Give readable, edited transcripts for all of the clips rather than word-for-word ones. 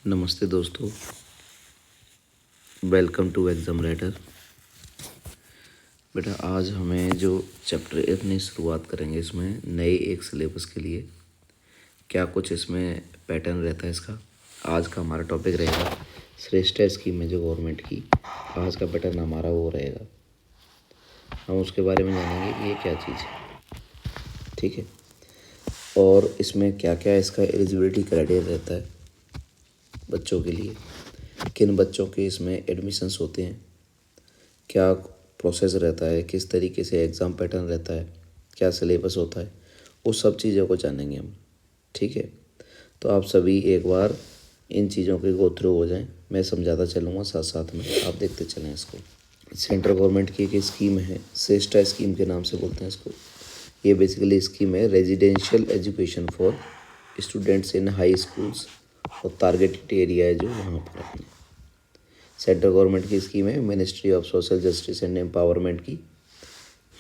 नमस्ते दोस्तों, welcome to exam writer. बेटा आज हमें जो चैप्टर अपनी शुरुआत करेंगे इसमें नए एक सिलेबस के लिए क्या कुछ इसमें पैटर्न रहता है इसका। आज का हमारा टॉपिक रहेगा श्रेष्ठ स्कीम में जो गवर्नमेंट की आज का पैटर्न हमारा वो रहेगा। हम उसके बारे में जानेंगे कि ये क्या चीज़ है, ठीक है, और इसमें क्या क्या इसका एलिजिबिलिटी क्राइटेरिया रहता है बच्चों के लिए, किन बच्चों के इसमें एडमिशन्स होते हैं, क्या प्रोसेस रहता है, किस तरीके से एग्ज़ाम पैटर्न रहता है, क्या सिलेबस होता है, वो सब चीज़ों को जानेंगे हम, ठीक है। तो आप सभी एक बार इन चीज़ों के गो थ्रू हो जाएं, मैं समझाता चलूँगा साथ साथ में, आप देखते चलें इसको। सेंट्रल गवर्नमेंट की एक स्कीम है, श्रेष्ठ स्कीम के नाम से बोलते हैं इसको। ये बेसिकली स्कीम है residential education for students in high schools, और टारगेटेड एरिया है जो वहाँ पर अपने सेंट्रल गवर्नमेंट की स्कीम है, ministry of social justice and empowerment की,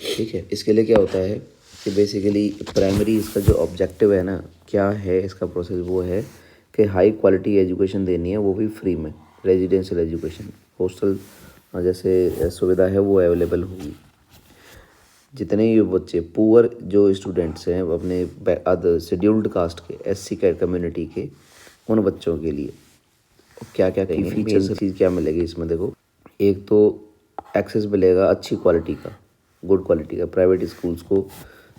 ठीक है। इसके लिए क्या होता है कि बेसिकली प्राइमरी इसका जो ऑब्जेक्टिव है ना, क्या है इसका प्रोसेस, वो है कि हाई क्वालिटी एजुकेशन देनी है, वो भी फ्री में। रेजिडेंशियल एजुकेशन, हॉस्टल जैसे सुविधा है वो अवेलेबल होगी। जितने भी बच्चे पुअर जो स्टूडेंट्स हैं अपने अदर शेड्यूल्ड कास्ट के, एससी के कम्युनिटी के, उन बच्चों के लिए क्या क्या कहेंगे, फीचर्स चीज़ क्या मिलेगी इसमें। देखो, एक तो एक्सेस मिलेगा अच्छी क्वालिटी का, गुड क्वालिटी का। प्राइवेट स्कूल्स को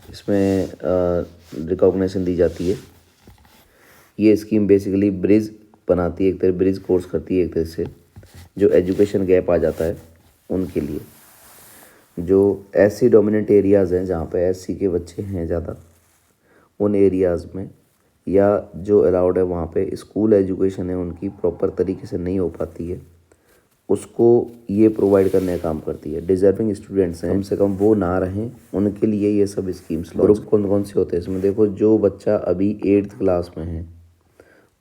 इसमें रिकॉग्निशन दी जाती है। ये स्कीम बेसिकली ब्रिज बनाती है, एक तरह ब्रिज कोर्स करती है एक तरह से, जो एजुकेशन गैप आ जाता है उनके लिए। जो एससी डोमिनेंट एरियाज़ हैं, जहाँ पे एससी के बच्चे हैं ज़्यादा, उन एरियाज़ में या जो अलाउड है वहाँ पे स्कूल एजुकेशन है उनकी प्रॉपर तरीके से नहीं हो पाती है, उसको ये प्रोवाइड करने का काम करती है। डिजर्विंग स्टूडेंट्स हैं, कम से कम वो ना रहें, उनके लिए ये सब स्कीम्स। ग्रुप कौन कौन से होते हैं इसमें, देखो, जो बच्चा अभी 8th क्लास में है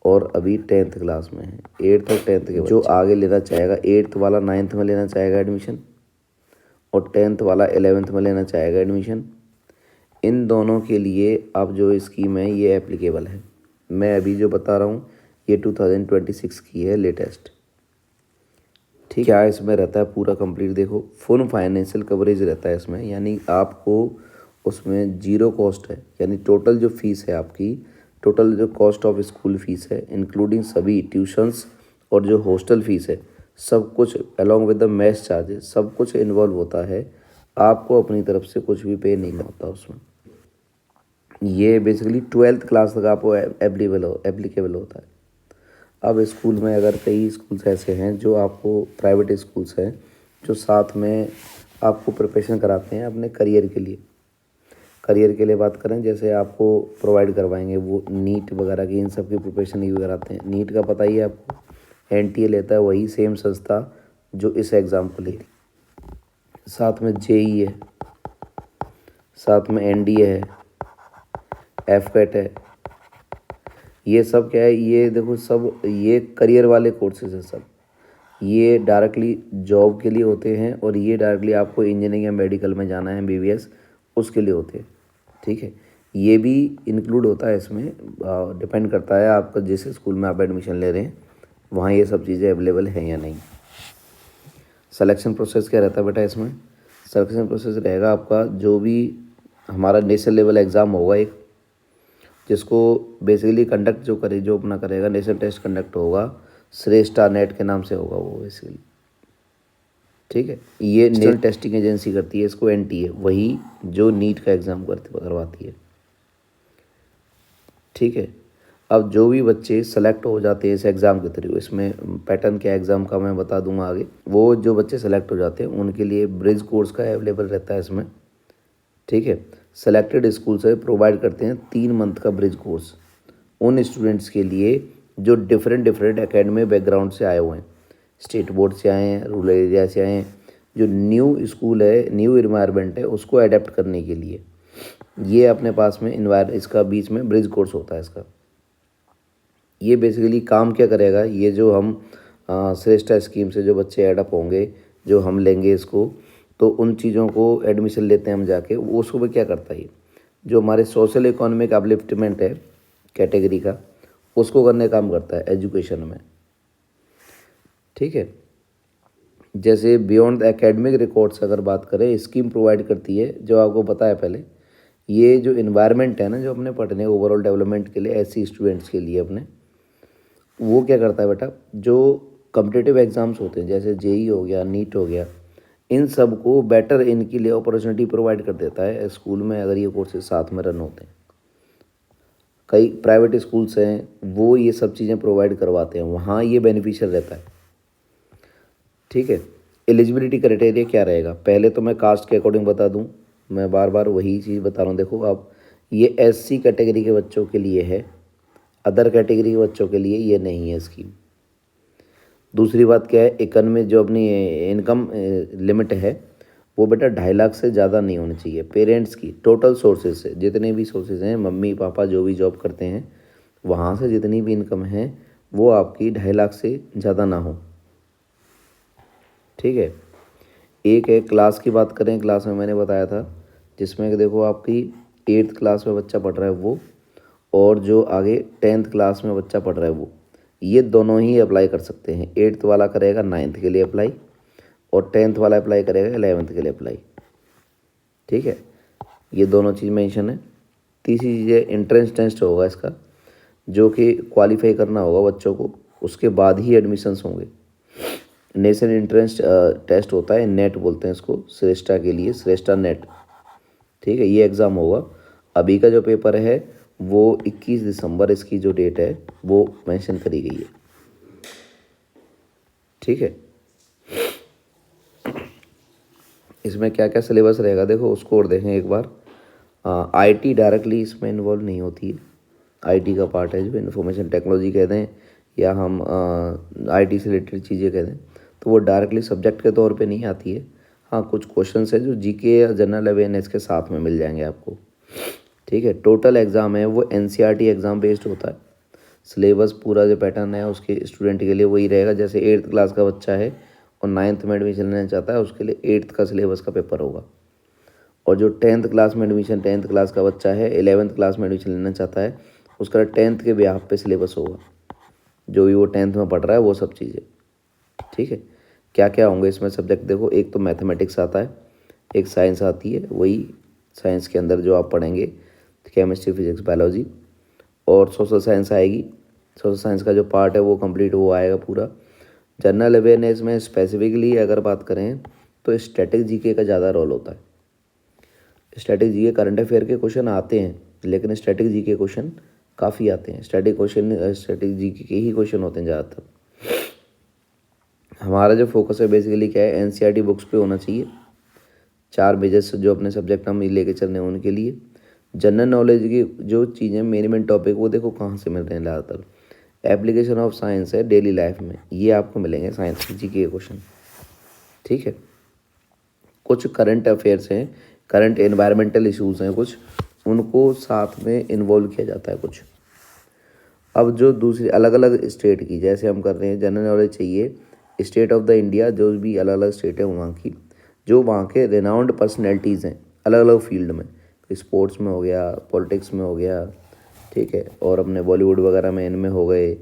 और अभी 10th क्लास में है, 8th और 10th के जो आगे लेना चाहेगा, 8th वाला 9th में लेना चाहेगा एडमिशन, और 10th वाला 11th में लेना चाहेगा एडमिशन, इन दोनों के लिए अब जो स्कीम है ये एप्लीकेबल है। मैं अभी जो बता रहा हूँ ये 2026 की है, लेटेस्ट, ठीक। क्या इसमें रहता है पूरा कंप्लीट, देखो, फुल फाइनेंशियल कवरेज रहता है इसमें, यानी आपको उसमें जीरो कॉस्ट है, यानी टोटल जो फीस है आपकी, टोटल जो कॉस्ट ऑफ स्कूल फीस है इंक्लूडिंग सभी ट्यूशन्स और जो हॉस्टल फीस है, सब कुछ along with the mess charges, सब कुछ इन्वॉल्व होता है। आपको अपनी तरफ से कुछ भी पे नहीं होता उसमें। ये बेसिकली 12th क्लास तक आपको एप्लीकेबल होता है। अब स्कूल में अगर कई स्कूल्स ऐसे हैं जो आपको, प्राइवेट स्कूल्स हैं जो साथ में आपको प्रिपरेशन कराते हैं अपने करियर के लिए। करियर के लिए बात करें, जैसे आपको प्रोवाइड करवाएंगे वो नीट वगैरह की, इन सब की प्रिपरेशन ही कराते हैं। नीट का पता ही है आपको, NTA लेता है वही सेम संस्था जो इस एग्ज़ाम को लेती। साथ में JEE है, साथ में NDA है, FCAT है। ये सब क्या है, ये देखो सब ये करियर वाले कोर्सेज हैं सब। ये डायरेक्टली जॉब के लिए होते हैं, और ये डायरेक्टली आपको इंजीनियरिंग या मेडिकल में जाना है, MBBS, उसके लिए होते हैं, ठीक है। ये भी इंक्लूड होता है इसमें, डिपेंड करता है आपका जिस स्कूल में आप एडमिशन ले रहे हैं वहाँ ये सब चीज़ें अवेलेबल हैं या नहीं। सिलेक्शन प्रोसेस क्या रहता है बेटा इसमें, सिलेक्शन प्रोसेस रहेगा आपका, जो भी हमारा नेशनल लेवल एग्ज़ाम होगा एक, जिसको बेसिकली कंडक्ट जो अपना करेगा, नेशनल टेस्ट कंडक्ट होगा, श्रेष्ठा नेट के नाम से होगा वो बेसिकली, ठीक है। ये नेशनल टेस्टिंग एजेंसी करती है इसको, NTA, वही जो नीट का एग्ज़ाम करवाती है, ठीक है। अब जो भी बच्चे सेलेक्ट हो जाते हैं इस एग्ज़ाम के थ्रू, इसमें पैटर्न क्या एग्ज़ाम का मैं बता दूंगा आगे, वो जो बच्चे सेलेक्ट हो जाते हैं उनके लिए ब्रिज कोर्स का अवेलेबल रहता है इसमें, ठीक है। सेलेक्टेड स्कूल से प्रोवाइड करते हैं 3 मंथ का ब्रिज कोर्स उन स्टूडेंट्स के लिए जो डिफरेंट एकेडमिक बैकग्राउंड से आए हुए हैं, स्टेट बोर्ड से आए हैं, रूरल एरिया से आए हैं, जो न्यू स्कूल है, न्यू इन्वायरमेंट है, उसको अडेप्ट करने के लिए ये अपने पास में इसका बीच में ब्रिज कोर्स होता है इसका। ये बेसिकली काम क्या करेगा, ये जो हम श्रेष्ठा स्कीम से जो बच्चे एडअप होंगे, जो हम लेंगे इसको, तो उन चीज़ों को एडमिशन लेते हैं हम जाके, वो उसको भी क्या करता है, जो हमारे सोशल इकोनॉमिक अपलिफ्टमेंट है कैटेगरी का, उसको करने का काम करता है एजुकेशन में। ठीक है। जैसे बियॉन्ड द एकेडमिक रिकॉर्ड्स अगर बात करें, स्कीम प्रोवाइड करती है, जो आपको पता है पहले, ये जो इन्वायरमेंट है ना, जो अपने पढ़ने ओवरऑल डेवलपमेंट के लिए ऐसी स्टूडेंट्स के लिए अपने, वो क्या करता है बेटा, जो कम्पिटिटिव एग्ज़ाम्स होते हैं जैसे जेई हो गया, नीट हो गया, इन सब को बेटर इनके लिए अपॉर्चुनिटी प्रोवाइड कर देता है स्कूल में, अगर ये कोर्सेज साथ में रन होते हैं। कई प्राइवेट स्कूल्स हैं वो ये सब चीज़ें प्रोवाइड करवाते हैं, वहाँ ये बेनिफिशियल रहता है। ठीक है। एलिजिबिलिटी क्राइटेरिया क्या रहेगा, पहले तो मैं कास्ट के अकॉर्डिंग बता दूं, मैं बार बार वही चीज़ बता रहा हूँ। देखो आप, ये एससी कैटेगरी के बच्चों के लिए है, अदर कैटेगरी के बच्चों के लिए ये नहीं है स्कीम। दूसरी बात क्या है, इकॉनमी जो अपनी इनकम लिमिट है वो बेटा 2.5 लाख से ज़्यादा नहीं होनी चाहिए पेरेंट्स की, टोटल सोर्सेज से, जितने भी सोर्सेज हैं, मम्मी पापा जो भी जॉब करते हैं वहाँ से जितनी भी इनकम है वो आपकी 2.5 लाख से ज़्यादा ना हो। ठीक है। एक है क्लास की बात करें, क्लास में मैंने बताया था, जिसमें कि देखो आपकी 8th क्लास में बच्चा पढ़ रहा है वो, और जो आगे 10th क्लास में बच्चा पढ़ रहा है वो, ये दोनों ही अप्लाई कर सकते हैं। 8th वाला करेगा 9th के लिए अप्लाई, और 10th वाला अप्लाई करेगा 11th के लिए अप्लाई। ठीक है, ये दोनों चीज़ मेंशन है। तीसरी चीज़ है एंट्रेंस टेस्ट होगा इसका, जो कि क्वालिफाई करना होगा बच्चों को, उसके बाद ही एडमिशन्स होंगे। नेशनल एंट्रेंस टेस्ट होता है, नेट बोलते हैं इसको, श्रेष्ठा के लिए, श्रेष्ठा नेट। ठीक है, ये एग्ज़ाम होगा। अभी का जो पेपर है वो 21 दिसंबर, इसकी जो डेट है वो मेंशन करी गई है। ठीक है, इसमें क्या क्या सिलेबस रहेगा देखो, उसको और देखें एक बार। आईटी डायरेक्टली इसमें इन्वॉल्व नहीं होती है, आईटी का पार्ट है जो इन्फॉर्मेशन टेक्नोलॉजी कह दें, या हम आईटी से रिलेटेड चीज़ें कह दें, तो वो डायरेक्टली सब्जेक्ट के तौर पे नहीं आती है। हाँ, कुछ क्वेश्चन है जो जीके या जनरल अवेयरनेस के साथ में मिल जाएंगे आपको। ठीक है, टोटल एग्ज़ाम है वो एनसीईआरटी एग्ज़ाम बेस्ड होता है। सिलेबस पूरा जो पैटर्न है उसके स्टूडेंट के लिए वही रहेगा। जैसे 8th क्लास का बच्चा है और 9th में एडमिशन लेना चाहता है, उसके लिए 8th का सिलेबस का पेपर होगा। और जो 10th क्लास में एडमिशन, 10th क्लास का बच्चा है, 11th क्लास में एडमिशन लेना चाहता है, उसका 10th के बिहाफ पे सिलेबस होगा, जो भी वो 10th में पढ़ रहा है वो सब चीज़ें। ठीक है, क्या क्या होंगे इसमें सब्जेक्ट देखो, एक तो मैथमेटिक्स आता है, एक साइंस आती है, वही साइंस के अंदर जो आप पढ़ेंगे केमिस्ट्री, फिजिक्स, बायोलॉजी, और सोशल साइंस आएगी। सोशल साइंस का जो पार्ट है वो कंप्लीट वो आएगा पूरा। जनरल अवेयरनेस में स्पेसिफिकली अगर बात करें तो स्टैटिक जीके का ज़्यादा रोल होता है। स्टैटिक जीके करंट अफेयर के क्वेश्चन आते हैं, लेकिन स्टैटिक जीके क्वेश्चन काफ़ी आते हैं। स्टैटिक जीके के ही क्वेश्चन होते हैं ज़्यादातर। हमारा जो फोकस है बेसिकली क्या है, एनसीईआरटी बुक्स पे होना चाहिए। 4 मेजर्स जो अपने सब्जेक्ट हम लेके चल रहे हैं उनके लिए। जनरल नॉलेज की जो चीज़ें मेन टॉपिक, वो देखो कहाँ से मिल रहे हैं ज़्यादातर, एप्लीकेशन ऑफ साइंस है डेली लाइफ में, ये आपको मिलेंगे साइंस की जीके के क्वेश्चन। ठीक है, कुछ करंट अफेयर्स हैं, करंट एनवायरमेंटल इश्यूज हैं कुछ, उनको साथ में इन्वॉल्व किया जाता है कुछ। अब जो दूसरी अलग अलग स्टेट की, जैसे हम कर रहे हैं जनरल नॉलेज चाहिए स्टेट ऑफ द इंडिया, जो भी अलग अलग स्टेट है वहाँ की, जो वहाँ के रिनाउंड पर्सनैलिटीज़ हैं अलग अलग फील्ड में, स्पोर्ट्स में हो गया, पॉलिटिक्स में हो गया, ठीक है, और अपने बॉलीवुड वगैरह में इनमें हो गए,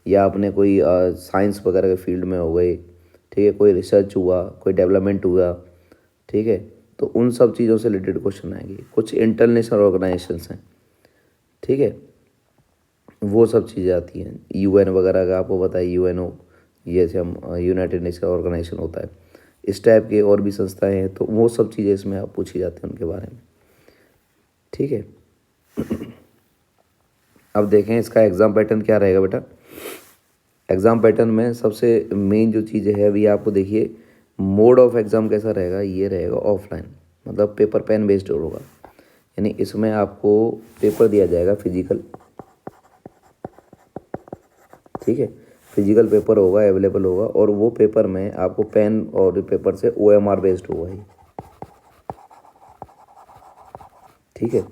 या अपने कोई साइंस वगैरह के फील्ड में हो गए, ठीक है, कोई रिसर्च हुआ, कोई डेवलपमेंट हुआ, ठीक है, तो उन सब चीज़ों से रिलेटेड क्वेश्चन आएंगे। कुछ इंटरनेशनल ऑर्गेनाइजेशंस हैं, ठीक है, वो सब चीज़ें आती हैं। यूएन वगैरह का आपको पता है, यूएनओ, जैसे हम यूनाइटेड नेशन ऑर्गेनाइजेशन होता है, इस टाइप के और भी संस्थाएं हैं, तो वो सब चीज़ें इसमें आप पूछी जाती हैं उनके बारे में। ठीक है, अब देखें इसका एग्ज़ाम पैटर्न क्या रहेगा बेटा। एग्ज़ाम पैटर्न में सबसे मेन जो चीज़ है अभी आपको देखिए, मोड ऑफ एग्ज़ाम कैसा रहेगा, ये रहेगा ऑफलाइन, मतलब पेपर पेन बेस्ड होगा। यानी इसमें आपको पेपर दिया जाएगा फिजिकल, ठीक है, फिजिकल पेपर होगा, अवेलेबल होगा, और वो पेपर में आपको पेन और पेपर से ओएमआर बेस्ड होगा ये। ठीक है,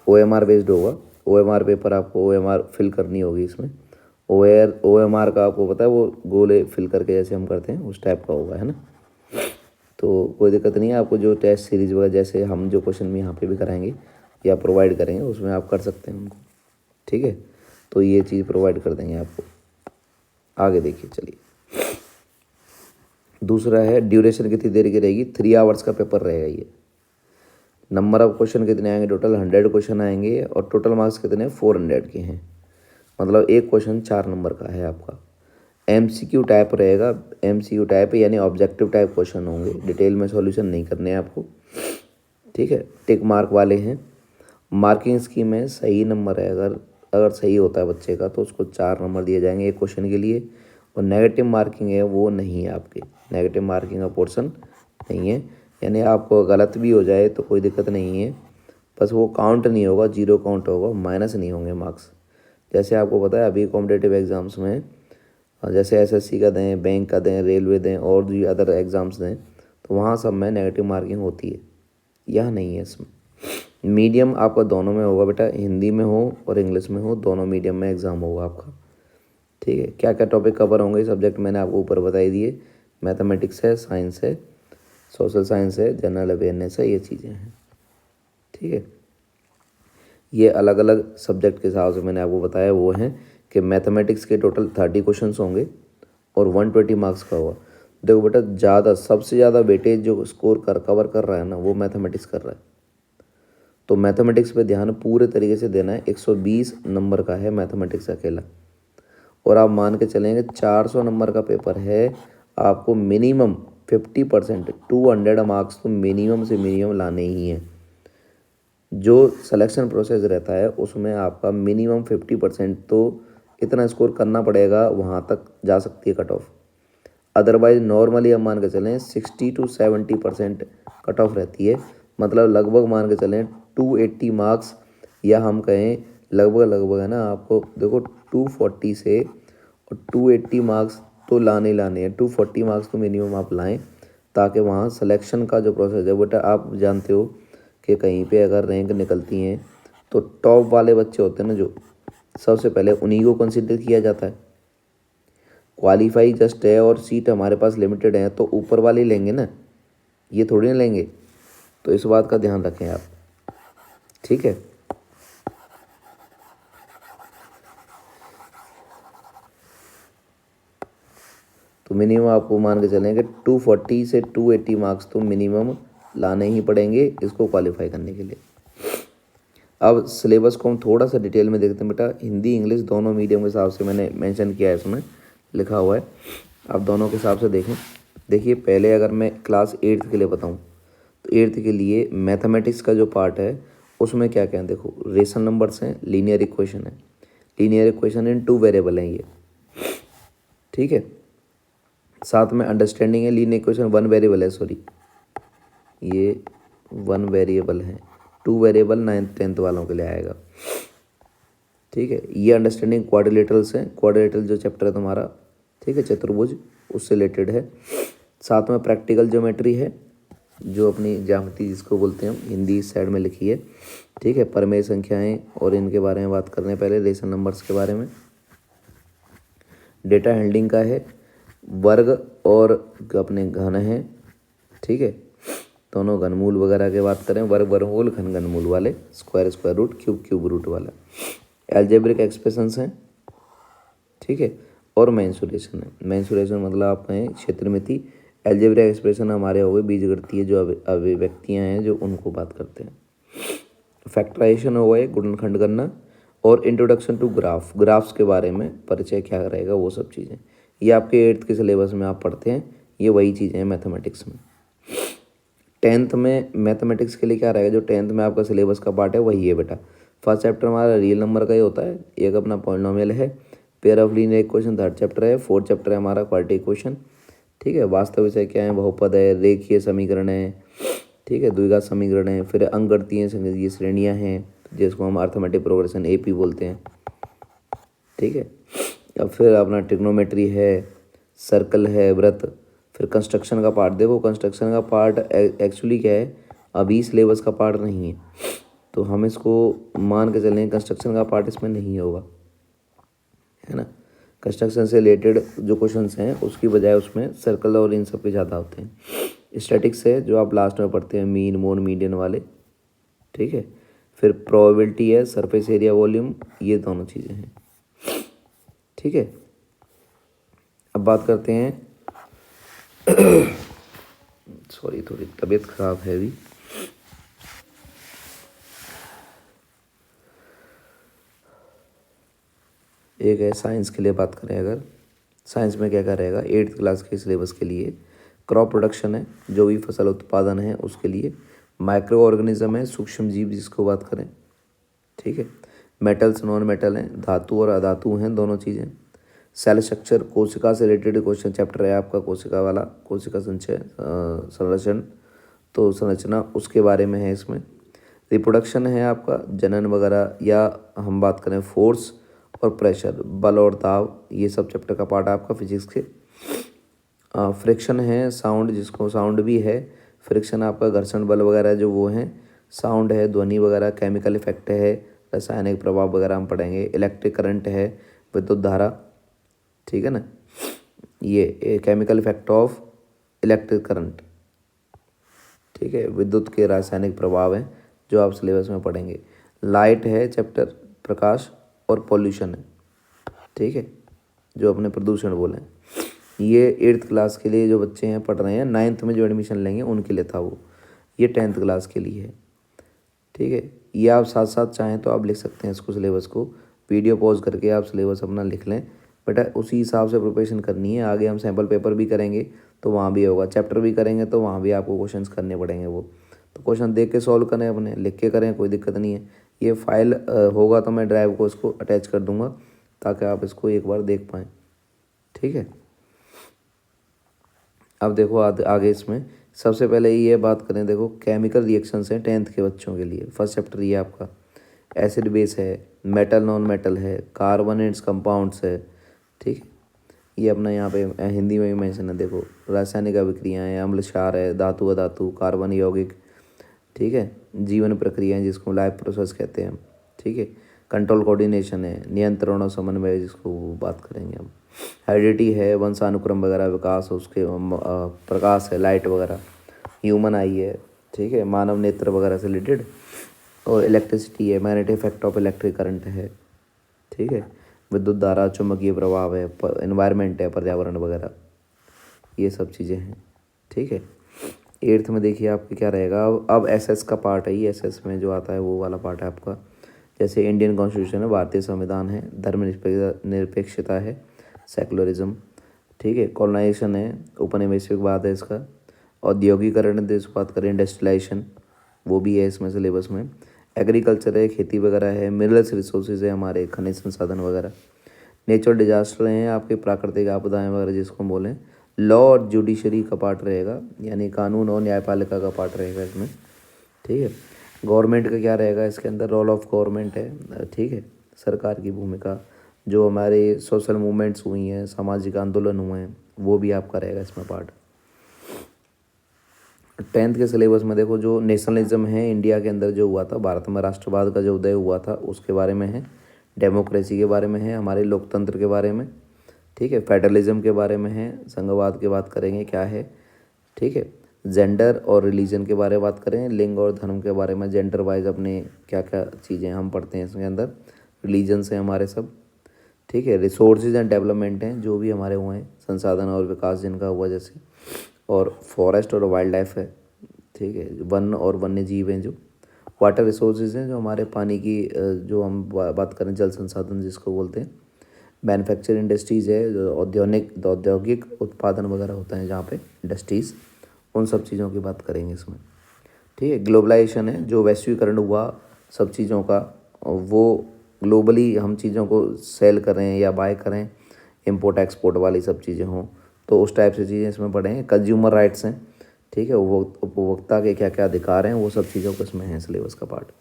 ओएमआर बेस्ड होगा। ओएमआर पेपर आपको ओएमआर फिल करनी होगी इसमें। ओएमआर का आपको पता है वो गोले फिल करके जैसे हम करते हैं उस टाइप का होगा, है ना। तो कोई दिक्कत नहीं है, आपको जो टेस्ट सीरीज वगैरह जैसे हम जो क्वेश्चन भी यहाँ पे भी कराएंगे या प्रोवाइड करेंगे उसमें आप कर सकते हैं उनको। ठीक है, तो ये चीज़ प्रोवाइड कर देंगे आपको। आगे देखिए, चलिए दूसरा है ड्यूरेशन कितनी देर की रहेगी, 3 आवर्स का पेपर रहेगा ये। नंबर ऑफ क्वेश्चन कितने आएंगे, टोटल 100 क्वेश्चन आएंगे और टोटल मार्क्स कितने 400 के हैं, मतलब एक क्वेश्चन 4 नंबर का है आपका। MCQ टाइप रहेगा, MCQ टाइप यानी ऑब्जेक्टिव टाइप क्वेश्चन होंगे, डिटेल में सॉल्यूशन नहीं करने हैं आपको, ठीक है। टिक मार्क वाले हैं। मार्किंग स्कीम में सही नंबर है, अगर अगर सही होता है बच्चे का तो उसको 4 नंबर दिए जाएंगे एक क्वेश्चन के लिए, और नेगेटिव मार्किंग है वो नहीं है आपके, नेगेटिव मार्किंग का पोर्शन नहीं है, यानी आपको गलत भी हो जाए तो कोई दिक्कत नहीं है, बस वो काउंट नहीं होगा, जीरो काउंट होगा, माइनस नहीं होंगे मार्क्स। जैसे आपको पता है अभी कॉम्पिटेटिव एग्ज़ाम्स में जैसे SSC का दें, बैंक का दें, रेलवे दें और भी अदर एग्ज़ाम्स दें, तो वहाँ सब में नेगेटिव मार्किंग होती है, यह नहीं है इसमें। मीडियम आपका दोनों में होगा बेटा, हिंदी में हो और इंग्लिश में हो, दोनों मीडियम में एग्ज़ाम होगा आपका, ठीक है। क्या क्या टॉपिक कवर होंगे सब्जेक्ट मैंने आपको ऊपर बता ही दिए, मैथमेटिक्स है, साइंस है, सोशल साइंस है, जनरल अवेयरनेस है, ये चीज़ें हैं, ठीक है। ये अलग अलग सब्जेक्ट के हिसाब से मैंने आपको बताया, वो हैं कि मैथमेटिक्स के टोटल 30 क्वेश्चन होंगे और 120 मार्क्स का होगा। देखो बेटा, ज़्यादा सबसे ज़्यादा वेटेज जो स्कोर कवर कर रहा है ना, वो मैथमेटिक्स कर रहा है, तो मैथमेटिक्स पे ध्यान पूरे तरीके से देना है। 120 नंबर का है मैथमेटिक्स अकेला, और आप मान के चलेंगे 400 नंबर का पेपर है, आपको मिनिमम 50% 200 मार्क्स तो मिनिमम से मिनिमम लाने ही हैं। जो सिलेक्शन प्रोसेस रहता है उसमें आपका मिनिमम 50% तो इतना स्कोर करना पड़ेगा, वहाँ तक जा सकती है कट ऑफ। अदरवाइज नॉर्मली हम मान के चलें 60 to 70% कट ऑफ रहती है, मतलब लगभग मान के चलें 280 मार्क्स, या हम कहें लगभग लगभग है ना, आपको देखो 240 से और 280 मार्क्स तो लाने लाने हैं, 240 मार्क्स तो मिनिमम आप लाएं, ताकि वहाँ सिलेक्शन का जो प्रोसेस है बेटा, आप जानते हो कि कहीं पे अगर रैंक निकलती हैं तो टॉप वाले बच्चे होते हैं ना, जो सबसे पहले उन्हीं को कंसिडर किया जाता है। क्वालिफाई जस्ट है और सीट हमारे पास लिमिटेड है, तो ऊपर वाले लेंगे ना, ये थोड़ी ना लेंगे, तो इस बात का ध्यान रखें आप, ठीक है। तो मिनिमम आपको मान के चलें कि 240 से 280 मार्क्स तो मिनिमम लाने ही पड़ेंगे इसको क्वालिफाई करने के लिए। अब सिलेबस को हम थोड़ा सा डिटेल में देखते हैं बेटा, हिंदी इंग्लिश दोनों मीडियम के हिसाब से मैंने मेंशन किया है, इसमें लिखा हुआ है, आप दोनों के हिसाब से देखें। देखिए, पहले अगर मैं क्लास 8th के लिए बताऊं तो 8th के लिए मैथमेटिक्स का जो पार्ट है उसमें क्या क्या है, देखो रेशनल नंबर्स हैं, लीनियर इक्वेशन है, लीनियर इक्वेशन इन 2 वेरिएबल हैं ये, ठीक है। साथ में अंडरस्टैंडिंग है, लीनियर इक्वेशन 1 वेरिएबल है, सॉरी ये 1 वेरिएबल है, 2 वेरिएबल 9th 10th वालों के लिए आएगा, ठीक है। ये अंडरस्टैंडिंग क्वाड्रिलेटरल्स हैं, क्वाड्रिलेटरल जो चैप्टर है तुम्हारा, ठीक है, चतुर्भुज, उससे रिलेटेड है। साथ में प्रैक्टिकल ज्योमेट्री है, जो अपनी ज्यामिति जिसको बोलते हैं हम, हिंदी इस साइड में लिखी है, ठीक है। परमेय संख्याएं और इनके बारे में बात करने पहले रेशनल नंबर्स के बारे में। डेटा हैंडलिंग का है, वर्ग और अपने घन है, ठीक है, दोनों घनमूल वगैरह की बात करें, वर्ग वर्गमूल, घन घनमूल वाले, square square root, cube cube root वाला, एल्जेब्रिक एक्सप्रेशंस हैं, ठीक है, और मेंसुरेशन है। मेंसुरेशन मतलब आप कहें क्षेत्रमिति, एल्जेब्रिक एक्सप्रेशन हमारे हो गए बीजगणितीय जो अभिव्यक्तियाँ हैं जो उनको बात करते हैं। फैक्टराइजेशन हो गए, गुणनखंड करना, और इंट्रोडक्शन टू ग्राफ्स के बारे में परिचय क्या रहेगा, वो सब चीज़ें ये आपके 8th के सिलेबस में आप पढ़ते हैं, ये वही चीज़ें हैं मैथमेटिक्स में। 10th में मैथमेटिक्स के लिए क्या रहेगा, जो 10th में आपका सिलेबस का पार्ट है वही है बेटा। फर्स्ट चैप्टर हमारा रियल नंबर का ही होता है, एक अपना पॉलिनोमियल है, pair of linear equation 3rd chapter है, 4th चैप्टर है हमारा क्वाड्रेटिक इक्वेशन, ठीक है। वास्तव विषय क्या है, बहुपद है, रेखीय समीकरण है, ठीक है, द्विघात समीकरण है, फिर अंकगणितीय संगणकीय श्रेणियाँ हैं जिसको हम अर्थमेटिक प्रोग्रेशन AP बोलते हैं, ठीक है। अब फिर अपना ट्रिग्नोमेट्री है, सर्कल है, वृत्त, फिर कंस्ट्रक्शन का पार्ट। देखो कंस्ट्रक्शन का पार्ट एक्चुअली क्या है, अभी सिलेबस का पार्ट नहीं है, तो हम इसको मान के चलें कंस्ट्रक्शन का पार्ट इसमें नहीं होगा, है ना। कंस्ट्रक्शन से रिलेटेड जो क्वेश्चंस हैं उसकी बजाय उसमें सर्कल और इन सब के ज़्यादा होते हैं। स्टैटिक्स है जो आप लास्ट में पढ़ते हैं, मीन मोड मीडियन वाले, ठीक है। फिर प्रोबेबिलिटी है, सरफेस एरिया वॉल्यूम, ये दोनों चीज़ें हैं, ठीक है। अब बात करते हैं सॉरी, थोड़ी तबीयत खराब है अभी। एक है साइंस के लिए बात करें अगर, साइंस में क्या क्या रहेगा 8th क्लास के सिलेबस के लिए। क्रॉप प्रोडक्शन है, जो भी फसल उत्पादन है उसके लिए। माइक्रो ऑर्गेनिज्म है, सूक्ष्म जीव जिसको बात करें, ठीक है। मेटल्स नॉन मेटल हैं, धातु और अधातु हैं दोनों चीज़ें। सेल स्ट्रक्चर, कोशिका से रिलेटेड क्वेश्चन चैप्टर है आपका, कोशिका वाला, कोशिका संचय संरचना, तो संरचना उसके बारे में है इसमें। रिप्रोडक्शन है आपका, जनन वगैरह, या हम बात करें फोर्स और प्रेशर, बल और दाब, ये सब चैप्टर का पार्ट है आपका फिजिक्स के। फ्रिक्शन है, साउंड जिसको साउंड भी है, फ्रिक्शन आपका घर्षण बल वगैरह जो वो हैं। साउंड है, ध्वनि वगैरह, केमिकल इफेक्ट है, रासायनिक प्रभाव वगैरह हम पढ़ेंगे। इलेक्ट्रिक करंट है, विद्युत धारा, ठीक है ना, ये chemical effect of electric current, ठीक है, विद्युत के रासायनिक प्रभाव हैं जो आप सिलेबस में पढ़ेंगे। लाइट है चैप्टर, प्रकाश, और पॉल्यूशन है, ठीक है, जो अपने प्रदूषण बोले। ये 8th क्लास के लिए जो बच्चे हैं पढ़ रहे हैं, 9th में जो एडमिशन लेंगे उनके लिए था वो, ये 10th क्लास के लिए है, ठीक है। ये आप साथ साथ चाहें तो आप लिख सकते हैं इसको, सिलेबस को वीडियो पॉज करके आप सिलेबस अपना लिख लें। बेटा उसी हिसाब से प्रिपरेशन करनी है, आगे हम सैम्पल पेपर भी करेंगे तो वहाँ भी होगा, चैप्टर भी करेंगे तो वहाँ भी आपको क्वेश्चंस करने पड़ेंगे। वो तो क्वेश्चन देख के सॉल्व करें, अपने लिख के करें, कोई दिक्कत नहीं है। ये फाइल होगा तो मैं ड्राइव को इसको अटैच कर दूँगा ताकि आप इसको एक बार देख पाएँ, ठीक है। अब देखो आगे इसमें सबसे पहले ये बात करें, देखो केमिकल रिएक्शंस हैं 10th के बच्चों के लिए। फर्स्ट चैप्टर ये आपका एसिड बेस है, मेटल नॉन मेटल है, कार्बन एंड्स कंपाउंड्स है, ठीक है। ये अपना यहाँ पे हिंदी में भी मेंशन है, देखो रासायनिक अभिक्रियाएँ, अम्ल क्षार है, धातु अधातु, कार्बन यौगिक, ठीक है, जीवन प्रक्रियाएँ जिसको लाइफ प्रोसेस कहते हैं हम, ठीक है। कंट्रोल कोऑर्डिनेशन है, नियंत्रण और समन्वय जिसको बात करेंगे हम। हेरिडिटी है, वंशानुक्रम वगैरह, विकास उसके प्रकाश है, लाइट वगैरह, ह्यूमन आई है, ठीक है, मानव नेत्र वगैरह से रिलेटेड। और इलेक्ट्रिसिटी है, magnetic effect of electric current है, ठीक है। विद्युत धारा, चुंबकीय प्रभाव है, एनवायरनमेंट है, पर्यावरण वगैरह, ये सब चीज़ें हैं, ठीक है। 8th में देखिए आपके क्या रहेगा, अब एसएस का पार्ट है, ये एसएस में जो आता है वो वाला पार्ट है आपका। जैसे इंडियन कॉन्स्टिट्यूशन है, भारतीय संविधान है, धर्मनिरपेक्षता है, सेकुलरिज्म, ठीक है। कॉलोनाइजेशन है, उपनिवेशवाद है इसका। औद्योगिकरण देश बात करें, इंडस्ट्रियलाइजेशन, वो भी है इसमें सिलेबस में। एग्रीकल्चर है, खेती वगैरह है। मिनरल्स रिसोर्सेज है हमारे, खनिज संसाधन वगैरह। नेचुरल डिजास्टर हैं आपके, प्राकृतिक आपदाएं वगैरह जिसको बोलें। लॉ और जुडिशरी का पार्ट रहेगा, यानी कानून और न्यायपालिका का पार्ट रहेगा इसमें, ठीक है। गवर्नमेंट का क्या रहेगा इसके अंदर, रोल ऑफ गवर्नमेंट है, ठीक है, सरकार की भूमिका। जो हमारे सोशल मूवमेंट्स हुई हैं, सामाजिक आंदोलन हुए हैं, वो भी आपका रहेगा इसमें पार्ट। 10th के सिलेबस में देखो जो नेशनलिज्म है इंडिया के अंदर जो हुआ था, भारत में राष्ट्रवाद का जो उदय हुआ था उसके बारे में है। डेमोक्रेसी के बारे में है, हमारे लोकतंत्र के बारे में, ठीक है। फेडरलिज्म के बारे में है, संघवाद की बात करेंगे क्या है, ठीक है। जेंडर और रिलीजन के बारे में बात करें, लिंग और धर्म के बारे में, जेंडर वाइज अपने क्या क्या चीज़ें हम पढ़ते हैं इसके अंदर। रिलीजन्स हैं हमारे सब, ठीक है। रिसोर्सेज एंड डेवलपमेंट हैं जो भी हमारे हुए हैं, संसाधन और विकास जिनका हुआ जैसे। और फॉरेस्ट और वाइल्ड लाइफ है, ठीक है, वन और वन्य जीव हैं जो। वाटर रिसोर्सेज हैं जो हमारे पानी की जो हम बात करें जल संसाधन जिसको बोलते हैं। मैन्युफैक्चर इंडस्ट्रीज़ है, जो औद्योगिक उत्पादन वगैरह होता है जहाँ पे इंडस्ट्रीज़, उन सब चीज़ों की बात करेंगे इसमें, ठीक है। ग्लोबलाइजेशन है, जो वैश्वीकरण हुआ सब चीज़ों का, वो ग्लोबली हम चीज़ों को सेल करें या बाय करें, इंपोर्ट एक्सपोर्ट वाली सब चीज़ें हों, तो उस टाइप से चीज़ें इसमें पढ़ेंगे। कंज्यूमर राइट्स हैं, ठीक है, उपभोक्ता के क्या क्या अधिकार हैं, वो सब चीज़ों को इसमें है सिलेबस का पार्ट।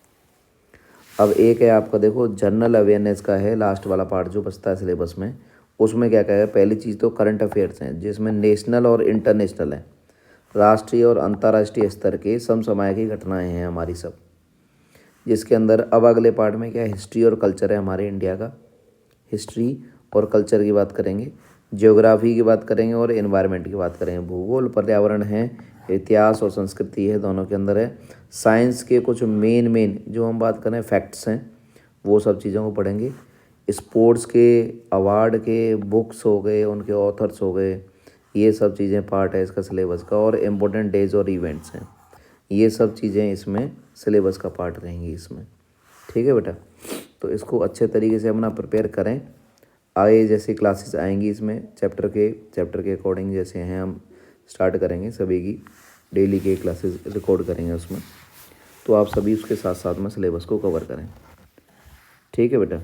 अब एक है आपका देखो जनरल अवेयरनेस का है, लास्ट वाला पार्ट जो बचता है सिलेबस में। उसमें क्या क्या है, पहली चीज़ तो करंट अफेयर्स हैं जिसमें नेशनल और इंटरनेशनल हैं, राष्ट्रीय और अंतर्राष्ट्रीय स्तर के समसामयिक घटनाएं हैं हमारी सब, जिसके अंदर अब अगले पार्ट में क्या है, हिस्ट्री और कल्चर है हमारे इंडिया का। हिस्ट्री और कल्चर की बात करेंगे, ज्योग्राफी की बात करेंगे और एनवायरनमेंट की बात करेंगे। भूगोल पर्यावरण है, इतिहास और संस्कृति है, दोनों के अंदर है। साइंस के कुछ मेन जो हम बात करें फैक्ट्स हैं, वो सब चीज़ों को पढ़ेंगे। स्पोर्ट्स के अवार्ड के बुक्स हो गए, उनके ऑथर्स हो गए, ये सब चीज़ें पार्ट है इसका सिलेबस का। और इम्पोर्टेंट डेज और इवेंट्स हैं, ये सब चीज़ें इसमें सिलेबस का पार्ट रहेंगी इसमें। ठीक है बेटा, तो इसको अच्छे तरीके से अपना प्रिपेयर करें। आगे जैसे क्लासेस आएंगी इसमें चैप्टर के अकॉर्डिंग जैसे हैं हम स्टार्ट करेंगे सभी की डेली के क्लासेस रिकॉर्ड करेंगे उसमें, तो आप सभी उसके साथ साथ में सिलेबस को कवर करें। ठीक है बेटा।